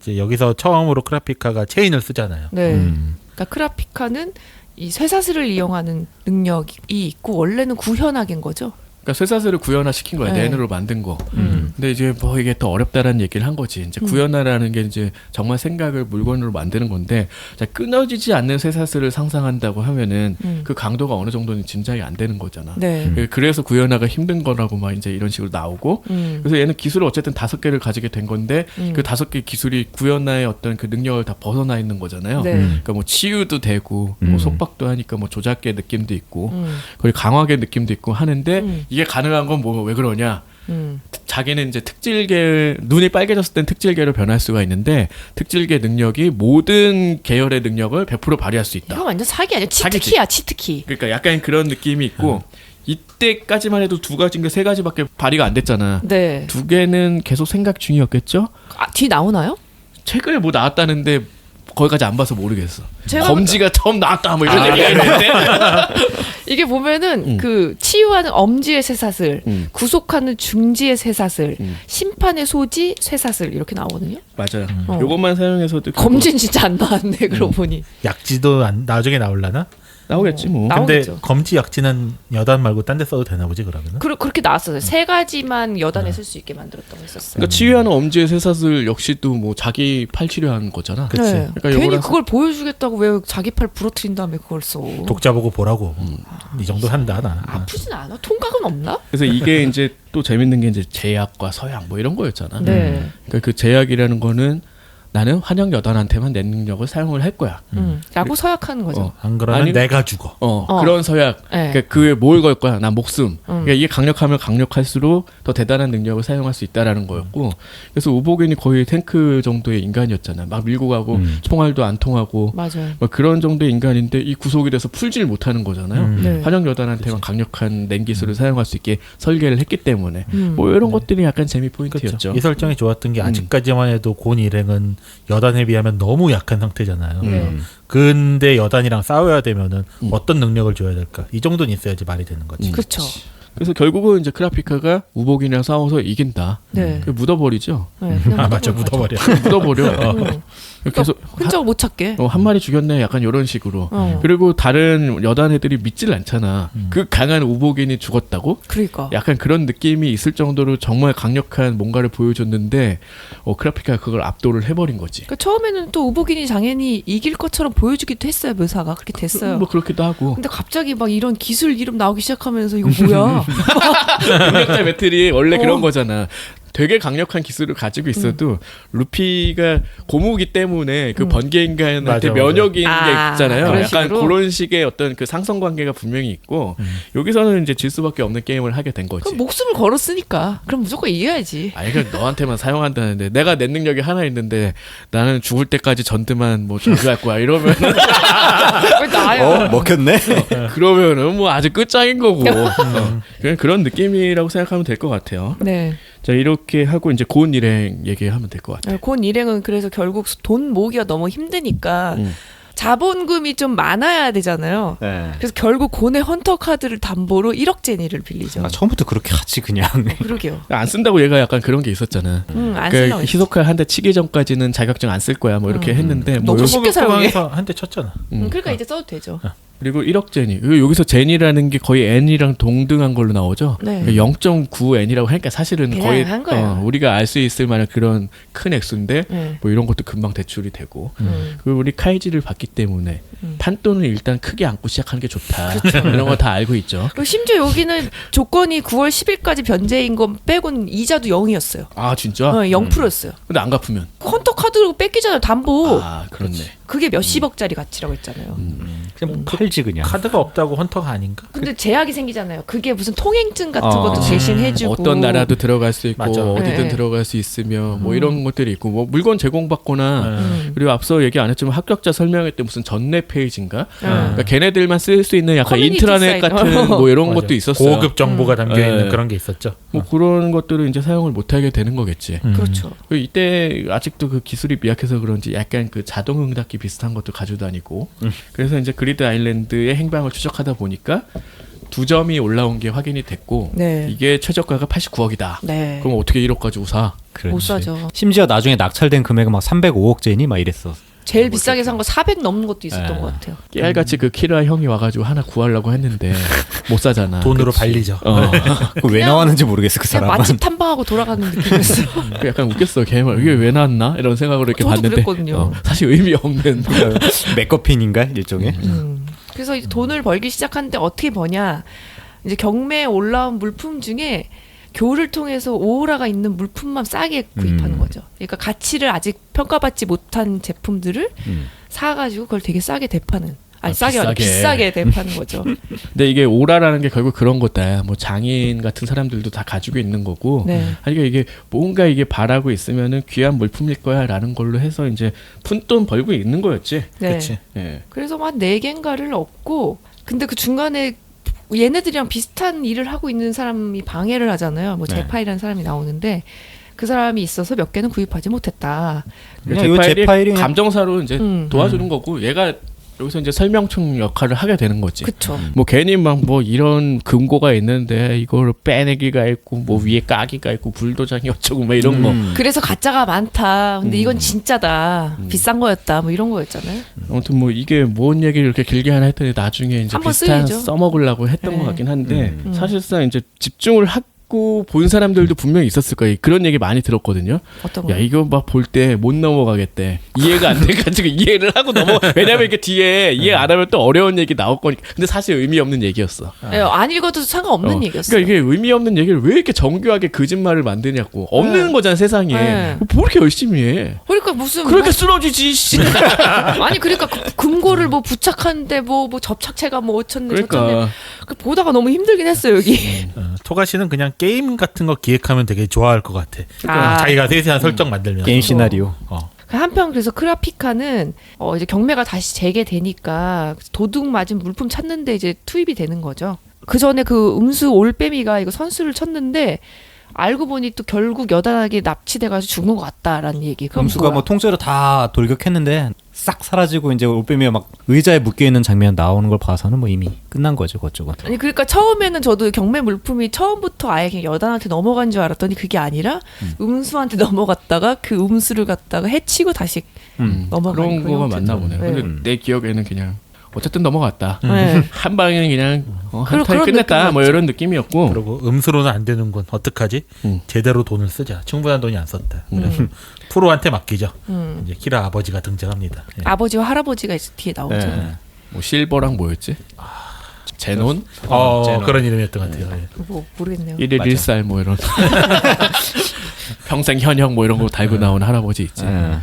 이제 여기서 처음으로 크라피카가 체인을 쓰잖아요. 네. 음. 그러니까 크라피카는 이 쇠사슬을 이용하는 능력이 있고 원래는 구현하기인 거죠. 그러니까 쇠사슬을 구현화 시킨 거야. 네. 낸으로 만든 거. 근데 이제 뭐 이게 더 어렵다라는 얘기를 한 거지. 이제 구현화라는 게 이제 정말 생각을 물건으로 만드는 건데 자, 끊어지지 않는 쇠사슬을 상상한다고 하면은 그 강도가 어느 정도는 짐작이 안 되는 거잖아. 네. 그래서 구현화가 힘든 거라고 막 이제 이런 식으로 나오고 그래서 얘는 기술을 어쨌든 5개를 가지게 된 건데 그 5개 기술이 구현화의 어떤 그 능력을 다 벗어나 있는 거잖아요. 네. 그러니까 뭐 치유도 되고 뭐 속박도 하니까 뭐 조작계 느낌도 있고 그리고 강화계 느낌도 있고 하는데 이게 가능한 건 뭐 왜 그러냐? 자기는 이제 특질계 눈이 빨개졌을 땐 특질계로 변할 수가 있는데 특질계 능력이 모든 계열의 능력을 100% 발휘할 수 있다. 이거 완전 사기 아니야? 사기지. 치트키야, 치트키. 그러니까 약간 그런 느낌이 있고 이때까지만 해도 2가지인가 3가지밖에 발휘가 안 됐잖아. 네. 2개는 계속 생각 중이었겠죠? 아, 뒤 나오나요? 책을 뭐 나왔다는데 거기까지 안 봐서 모르겠어. 제가 검지가 처음 나왔다 뭐 이런 얘기가 있는데 이게 보면은 그 치유하는 엄지의 쇠사슬, 구속하는 중지의 쇠사슬, 심판의 소지 쇠사슬 이렇게 나오거든요. 맞아요. 어. 요것만 사용해서도 검진 진짜 안 나왔네 그러고 보니. 약지도 나중에 나올라나? 나오겠지 뭐. 나오겠죠. 근데 검지 약지는 여단 말고 딴 데 써도 되나 보지 그러면은? 그렇게 나왔어요. 3가지만 여단에 쓸 수 있게 만들었다고 했었어요. 그러니까 치유하는 엄지의 쇠사슬 역시도 뭐 자기 팔 치료하는 거잖아. 그치. 네. 그러니까 괜히 요거라서- 그걸 보여주겠다고 왜 자기 팔 부러뜨린 다음에 그걸 써. 독자 보고 보라고. 이 정도 한다 나. 아프진 않아? 통각은 없나? 그래서 이게 이제 또 재밌는 게 이제 제약과 서약 뭐 이런 거였잖아. 네. 그러니까 그 제약이라는 거는 나는 환영 여단한테만 내 능력을 사용을 할 거야. 라고 서약하는 거죠. 안 그러면 아니- 내가 죽어. 그런 서약. 네. 그러니까 그에 뭘 걸 거야? 난 목숨. 그러니까 이게 강력하면 강력할수록 더 대단한 능력을 사용할 수 있다라는 거였고. 그래서 우복인이 거의 탱크 정도의 인간이었잖아. 막 밀고 가고 총알도 안 통하고. 맞아요. 막 그런 정도의 인간인데 이 구속이 돼서 풀질 못하는 거잖아요. 네. 환영 여단한테만 강력한 냉기술을 사용할 수 있게 설계를 했기 때문에 뭐 이런 것들이 약간 재미 포인트였죠. 이 설정이 좋았던 게 아직까지만 해도 곤 일행은 여단에 비하면 너무 약한 상태잖아요. 근데 여단이랑 싸워야 되면은 어떤 능력을 줘야 될까? 이 정도는 있어야지 말이 되는 거지. 그렇죠. 그래서 결국은 이제 크라피카가 우복이랑 싸워서 이긴다. 네. 그 묻어버리죠. 네, 그냥 아 맞죠, 묻어버려. 묻어버려. 묻어버려. 계속 흔적을 못 찾게. 한 마리 죽였네. 약간 이런 식으로. 어. 그리고 다른 여단 애들이 믿질 않잖아. 그 강한 우복인이 죽었다고? 그러니까. 약간 그런 느낌이 있을 정도로 정말 강력한 뭔가를 보여줬는데 크라피카가 그걸 압도를 해버린 거지. 그러니까 처음에는 또 우복인이 당연히 이길 것처럼 보여주기도 했어요. 묘사가 그렇게 됐어요. 뭐 그렇기도 하고. 근데 갑자기 막 이런 기술 이름 나오기 시작하면서 이거 뭐야? 능력자 배틀이 원래 그런 거잖아. 되게 강력한 기술을 가지고 있어도 루피가 고무기 때문에 그 번개 인간한테 맞아, 맞아. 면역인 게 아, 있잖아요. 그런 약간 식으로? 그런 식의 어떤 그 상성 관계가 분명히 있고 여기서는 이제 질 수밖에 없는 게임을 하게 된 거지. 그럼 목숨을 걸었으니까 그럼 무조건 이겨야지. 아니 그 너한테만 사용한다는데 내가 내 능력이 하나 있는데 나는 죽을 때까지 전드만 뭐 저주할 거야 이러면 왜 나요? 먹혔네. 그러면은 뭐 아주 끝장인 거고 그냥 그런 느낌이라고 생각하면 될 것 같아요. 네. 자 이렇게 하고 이제 고운 일행 얘기하면 될 것 같아요. 곤 일행은 그래서 결국 돈 모으기가 너무 힘드니까 자본금이 좀 많아야 되잖아요. 네. 그래서 결국 고뇌 헌터 카드를 담보로 1억 제니를 빌리죠. 아, 처음부터 그렇게 하지 그냥. 그러게요. 안 쓴다고 얘가 약간 그런 게 있었잖아. 안 그 쓰려고 했지. 히소카 한 대 치기 전까지는 자격증 안 쓸 거야 뭐 이렇게 했는데 뭐 너무 요- 쉽게 사용해. 에서 한 대 쳤잖아. 그러니까 이제 써도 되죠. 그리고 1억 제니 여기서 제니라는 게 거의 n이랑 동등한 걸로 나오죠. 네. 0.9n이라고 하니까 사실은 그냥 거의 한 거예요. 우리가 알 수 있을 만한 그런 큰 액수인데 네. 뭐 이런 것도 금방 대출이 되고 음. 그리고 우리 카이지를 봤기 때문에 판돈을 일단 크게 안고 시작하는 게 좋다. 그렇죠. 이런 거 다 알고 있죠. 그리고 심지어 여기는 조건이 9월 10일까지 변제인 건 빼곤 이자도 0이었어요. 아 진짜? 0%였어요. 근데 안 갚으면 헌터 카드로 뺏기잖아요. 담보. 아 그렇네. 그게 몇십억짜리 가치라고 했잖아요. 그냥 팔지 그냥. 카드가 없다고 헌터가 아닌가? 근데 제약이 생기잖아요. 그게 무슨 통행증 같은 어. 것도 대신해주고 어떤 나라도 들어갈 수 있고 맞아. 어디든 네. 들어갈 수 있으며 뭐 이런 것들이 있고 뭐 물건 제공받거나 음. 그리고 앞서 얘기 안 했지만 합격자 설명회 때 무슨 전내 페이지인가? 음. 그러니까 걔네들만 쓸 수 있는 약간 커뮤니티 인트라넷 사이트. 같은 뭐 이런 맞아. 것도 있었어요. 고급 정보가 담겨 있는 네. 그런 게 있었죠. 뭐 그런 것들을 이제 사용을 못 하게 되는 거겠지. 그렇죠. 그 이때 아직도 그 기술이 미약해서 그런지 약간 그 자동 응답기 비슷한 것도 가지고 다니고 그래서 이제 그리드 아일랜드의 행방을 추적하다 보니까 2점이 올라온 게 확인이 됐고 네. 이게 최저가가 89억이다. 네. 그럼 어떻게 1억 가지고 사? 그렇지. 못 사죠. 심지어 나중에 낙찰된 금액은 막 305억 제니 막 이랬어. 제일 비싸게 산 거 400 넘는 것도 있었던 네. 것 같아요. 깨알같이 그 키라 형이 와가지고 하나 구하려고 했는데 못 사잖아. 돈으로 발리죠. 그거 왜 나왔는지 모르겠어 그 그냥 사람은. 맛집 탐방하고 돌아가는 느낌이었어. 그 약간 웃겼어. 걔말 이게 왜 나왔나 이런 생각으로 이렇게 저도 봤는데 그랬거든요. 사실 의미 없는. 맥거핀인가 일종의. 그래서 이제 돈을 벌기 시작하는데 어떻게 버냐? 이제 경매에 올라온 물품 중에 교를 통해서 오호라가 있는 물품만 싸게 구입하는 거죠. 그러니까 가치를 아직 평가받지 못한 제품들을 사가지고 그걸 되게 싸게 대파는. 아니 싸게 아니라 비싸게 대파는 거죠. 근데 이게 오라라는 게 결국 그런 거다. 뭐 장인 같은 사람들도 다 가지고 있는 거고. 네. 아니 그러니까 이게 뭔가 이게 바라고 있으면은 귀한 물품일 거야라는 걸로 해서 이제 푼돈 벌고 있는 거였지. 네. 그렇지. 예. 그래서 막 4개인가를 얻고 근데 그 중간에 얘네들이랑 비슷한 일을 하고 있는 사람이 방해를 하잖아요. 뭐 네. 제파이라는 사람이 나오는데 그 사람이 있어서 몇 개는 구입하지 못했다. 그냥 이거 제파일이 감정사로 이제 음. 도와주는 거고 얘가 여기서 이제 설명충 역할을 하게 되는 거지. 그쵸. 뭐 괜히 막 뭐 이런 금고가 있는데 이걸 빼내기가 있고 뭐 위에 까기가 있고 불도장이 어쩌고 막 이런 거. 그래서 가짜가 많다. 근데 이건 진짜다. 비싼 거였다. 뭐 이런 거였잖아요. 아무튼 뭐 이게 뭔 얘기를 이렇게 길게 하나 했더니 나중에 이제 한번 비슷한 쓰이죠. 써먹으려고 했던 네. 것 같긴 한데 사실상 이제 집중을 하고 본 사람들도 분명히 있었을 거예요. 그런 얘기 많이 들었거든요. 어떤 야 거? 이거 막 볼 때 못 넘어가겠대. 이해가 안 돼가지고 이해를 하고 왜냐면 이렇게 뒤에 이해 안 하면 또 어려운 얘기 나올 거니까. 근데 사실 의미 없는 얘기였어. 예, 안 읽어도 상관없는 얘기였어요. 그러니까 이게 의미 없는 얘기를 왜 이렇게 정교하게 거짓말을 만드냐고. 없는 네. 거잖아 세상에. 네. 뭐 이렇게 열심히 해. 그러니까 무슨 그러니까 쓰러지지. 씨. 아니 그러니까 금고를 뭐 부착하는데 뭐 접착체가 뭐 어쩌네 저쩌네 그러니까 그 보다가 너무 힘들긴 했어요 여기. 토가시는 그냥 게임 같은 거 기획하면 되게 좋아할 것 같아. 아. 자기가 세세한 설정 만들면. 게임 시나리오. 한편 그래서 크라피카는 이제 경매가 다시 재개되니까 도둑 맞은 물품 찾는데 이제 투입이 되는 거죠. 그 전에 그 음수 올빼미가 이거 선수를 쳤는데 알고 보니 또 결국 여단하게 납치돼가지고 죽은 것 같다라는 얘기. 그건 검수가 뭐야? 뭐 통째로 다 돌격했는데 싹 사라지고 이제 올빼미가 막 의자에 묶여 있는 장면 나오는 걸 봐서는 뭐 이미 끝난 거죠 그쪽은. 아니 그러니까 처음에는 저도 경매 물품이 처음부터 아예 그냥 여단한테 넘어간 줄 알았더니 그게 아니라 음수한테 넘어갔다가 그 음수를 갖다가 해치고 다시 넘어간 그런 거가 맞나 보네. 네. 근데 내 기억에는 그냥 어쨌든 넘어갔다. 네. 한 방에 그냥 한 그런 타에 끝냈다. 뭐 느낌 이런 느낌이었고. 그리고 음수로는 안 되는군. 어떡하지? 제대로 돈을 쓰자. 충분한 돈이 안 썼다. 그래서 프로한테 맡기죠. 이제 키라 아버지가 등장합니다. 예. 아버지와 할아버지가 뒤에 나오죠. 네. 뭐 실버랑 뭐였지? 제논? 제논. 그런 이름이었던 것 같아요. 예. 뭐 모르겠네요. 1일 맞아. 1살 뭐 이런 평생 현역 뭐 이런 거 달고 나온 할아버지 있지. 네.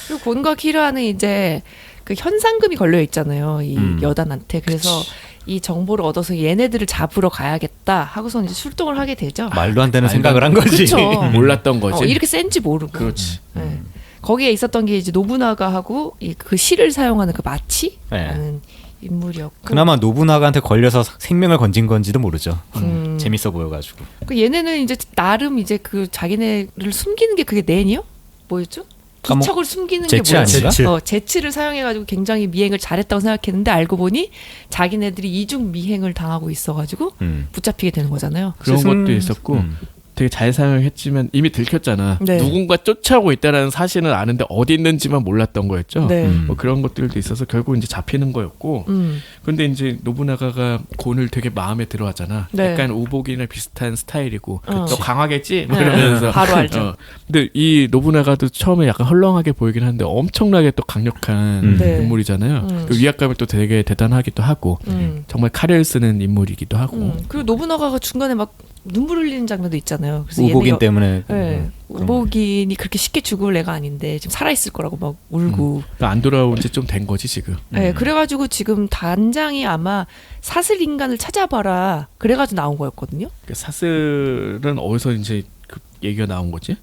그리고 곤과 키라는 이제 그 현상금이 걸려 있잖아요. 이 여단한테. 그래서 이 정보를 얻어서 얘네들을 잡으러 가야겠다 하고서 이제 출동을 하게 되죠. 말도 안 되는 생각을 한 거지. 그쵸. 몰랐던 거지. 이렇게 센지 모르고. 그렇지. 네. 거기에 있었던 게 이제 노부나가하고 그 실을 사용하는 그 마치라는 인물이었고. 그나마 노부나가한테 걸려서 생명을 건진 건지도 모르죠. 재밌어 보여가지고. 그 얘네는 이제 나름 이제 그 자기네를 숨기는 게 그게 낸이요? 뭐였죠? 기척을 숨기는 게 재치 뭐였지? 아닌가? 재치를 사용해가지고 굉장히 미행을 잘했다고 생각했는데 알고 보니 자기네들이 이중 미행을 당하고 있어가지고 붙잡히게 되는 거잖아요. 그런 스승- 것도 있었고 되게 잘 사용했지만 이미 들켰잖아. 네. 누군가 쫓아오고 있다라는 사실은 아는데 어디 있는지만 몰랐던 거였죠. 네. 뭐 그런 것들도 있어서 결국 이제 잡히는 거였고. 근데 이제 노부나가가 곤을 되게 마음에 들어하잖아. 네. 약간 우복이나 비슷한 스타일이고 어. 너 강하겠지? 뭐 네. 이러면서 바로 알죠. 근데 이 노부나가도 처음에 약간 헐렁하게 보이긴 하는데 엄청나게 또 강력한 네. 인물이잖아요. 그 위압감이 또 되게 대단하기도 하고 정말 칼을 쓰는 인물이기도 하고. 그리고 노부나가가 중간에 막 눈물 흘리는 장면도 있잖아요. 그래서 우복인 얘네가- 때문에 네. 그런 우복인이 그렇게 쉽게 죽을 애가 아닌데 지금 살아 있을 거라고 막 울고. 그러니까 안 돌아온 지 좀 된 거지 지금. 네, 그래가지고 지금 단장이 아마 사슬 인간을 찾아봐라. 그래가지고 나온 거였거든요. 그 사슬은 어디서 이제 그 얘기가 나온 거지?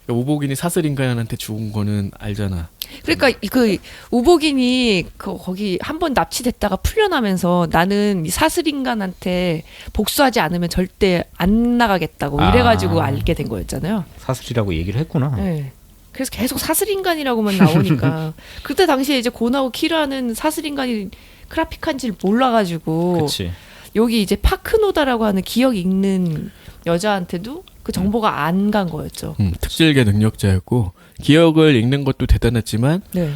그러니까 우복인이 사슬 인간한테 죽은 거는 알잖아. 그러니까 그 우복인이 거기 한 번 납치됐다가 풀려나면서 나는 이 사슬 인간한테 복수하지 않으면 절대 안 나가겠다고 아. 이래가지고 알게 된 거였잖아요. 사슬이라고 얘기를 했구나. 네. 그래서 계속 사슬 인간이라고만 나오니까 그때 당시에 이제 고나고 키라는 사슬 인간이 크라피칸지를 몰라가지고 그렇지. 여기 이제 파크노다라고 하는 기억 읽는 여자한테도 그 정보가 안 간 거였죠. 특질계 능력자였고 기억을 읽는 것도 대단했지만 네.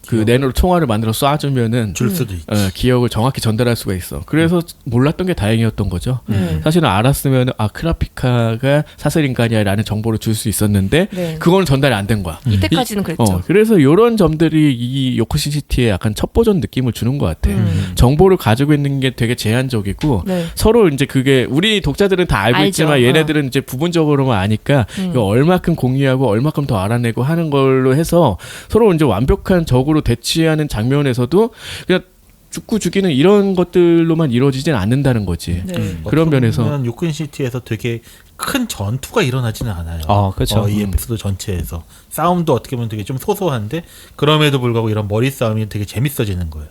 그 내노로 총알을 만들어 쏴주면은 줄 수도 있지. 기억을 정확히 전달할 수가 있어. 그래서 몰랐던 게 다행이었던 거죠. 네. 사실은 알았으면 크라피카가 사슬 인간이야라는 정보를 줄 수 있었는데 네. 그거는 전달이 안 된 거야. 이때까지는 그랬죠. 그래서 이런 점들이 이 요코신 시티에 약간 첫 버전 느낌을 주는 것 같아. 정보를 가지고 있는 게 되게 제한적이고 네. 서로 이제 그게 우리 독자들은 다 알고 알죠. 있지만 얘네들은 이제 부분적으로만 아니까 이거 얼마큼 공유하고 얼마큼 더 알아내고 하는 걸로 해서 서로 이제 완벽한 적으로 대치하는 장면에서도 그냥 죽고 죽이는 이런 것들로만 이루어지진 않는다는 거지. 네. 그런 면에서 요큰시티에서 되게 큰 전투가 일어나지는 않아요. 그렇죠. 이 에피소드 전체에서 싸움도 어떻게 보면 되게 좀 소소한데 그럼에도 불구하고 이런 머리 싸움이 되게 재밌어지는 거예요.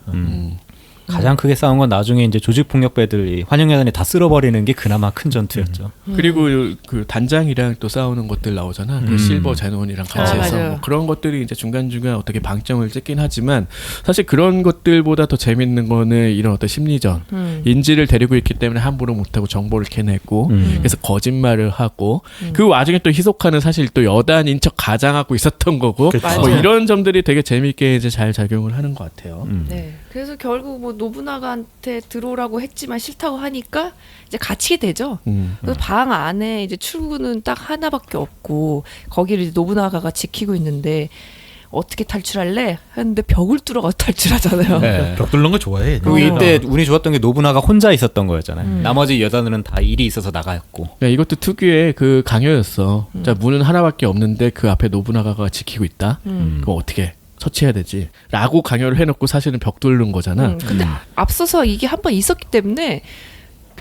가장 크게 싸운 건 나중에 이제 조직 폭력배들이 환영여단에 다 쓸어버리는 게 그나마 큰 전투였죠. 그리고 그 단장이랑 또 싸우는 것들 나오잖아. 그 실버 제논이랑 같이 해서 맞아요. 뭐 그런 것들이 이제 중간중간 어떻게 방점을 찍긴 하지만 사실 그런 것들보다 더 재밌는 거는 이런 어떤 심리전. 인지를 데리고 있기 때문에 함부로 못하고 정보를 캐내고 그래서 거짓말을 하고 그 와중에 또 히소카는 사실 또 여단인 척 가장하고 있었던 거고 그쵸. 뭐 맞아요. 이런 점들이 되게 재밌게 이제 잘 작용을 하는 것 같아요. 네. 그래서 결국 뭐 노부나가한테 들어오라고 했지만 싫다고 하니까 이제 갇히게 되죠. 그래서 방 안에 이제 출구는 딱 하나밖에 없고 거기를 이제 노부나가가 지키고 있는데 어떻게 탈출할래? 했는데 벽을 뚫어가서 탈출하잖아요. 네. 벽 뚫는 거 좋아해. 그리고 이때 운이 좋았던 게 노부나가 혼자 있었던 거였잖아요. 나머지 여자들은 다 일이 있어서 나가였고. 야, 이것도 특유의 그 강요였어. 자, 문은 하나밖에 없는데 그 앞에 노부나가가 지키고 있다. 그럼 어떻게 처치해야 되지? 라고 강요를 해놓고 사실은 벽 뚫는 거잖아. 근데 앞서서 이게 한 번 있었기 때문에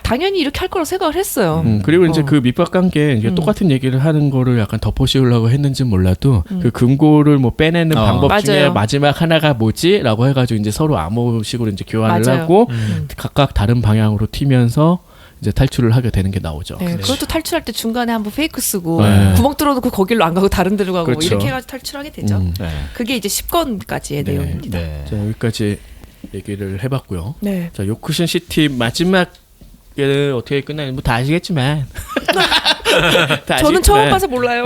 당연히 이렇게 할 거라고 생각을 했어요. 그리고 이제 그 밑밥 관계 이게 똑같은 얘기를 하는 거를 약간 덮어씌우려고 했는지는 몰라도 그 금고를 뭐 빼내는 방법 중에 맞아요. 마지막 하나가 뭐지?라고 해가지고 이제 서로 암호식으로 이제 교환을 맞아요. 하고 각각 다른 방향으로 튀면서 이제 탈출을 하게 되는 게 나오죠. 네, 그것도 탈출할 때 중간에 한번 페이크 쓰고 네. 구멍 뚫어놓고 거길로 안 가고 다른 데로 가고 그렇죠. 이렇게 해가지고 탈출하게 되죠. 네. 그게 이제 10권까지의 네. 내용입니다. 네. 자, 여기까지 얘기를 해봤고요. 네. 자, 요쿠신 시티 마지막에 어떻게 끝나는지 뭐 다 아시겠지만 다 저는 처음 아시겠지만, 봐서 몰라요.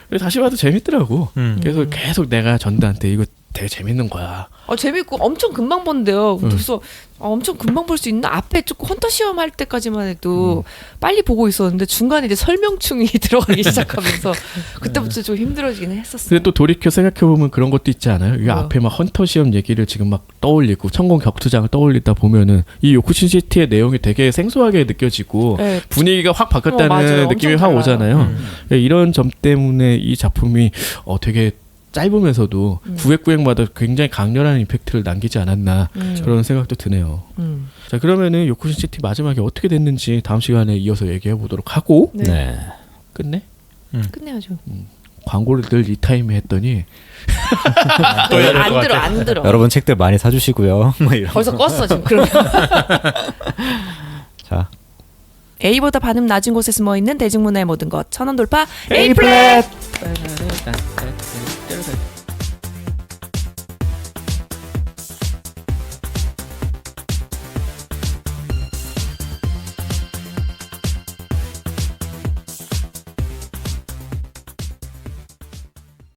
근데 다시 봐도 재밌더라고. 그래서 계속 내가 전두한테 이거 되게 재밌는 거야. 재밌고 엄청 금방 본대요. 그래서 엄청 금방 볼 수 있나? 앞에 조금 헌터 시험 할 때까지만 해도 빨리 보고 있었는데 중간에 이제 설명충이 들어가기 시작하면서 그때부터 좀 힘들어지긴 했었어요. 근데 또 돌이켜 생각해보면 그런 것도 있지 않아요? 이 뭐요? 앞에 막 헌터 시험 얘기를 지금 막 떠올리고 천공 격투장을 떠올리다 보면은 이 요쿠신 시티의 내용이 되게 생소하게 느껴지고 네. 분위기가 확 바뀌었다는 맞아요. 느낌이 엄청 확 달라요. 오잖아요. 이런 점 때문에 이 작품이 되게 짧으면서도 구획구획마다 굉장히 강렬한 임팩트를 남기지 않았나 그런 생각도 드네요. 자, 그러면은 요쿠신 시티 마지막에 어떻게 됐는지 다음 시간에 이어서 얘기해 보도록 하고 네. 네. 끝내? 끝내야죠. 광고를 늘 이 타임에 했더니 또 해야 될것 안 들어, 같아. 안 들어. 여러분 책들 많이 사주시고요. 뭐 이런. 벌써 껐어 지금. 그러면 자. A보다 반음 낮은 곳에 숨어 있는 대중문화의 모든 것. 천원 돌파 A A 플랫. 플랫.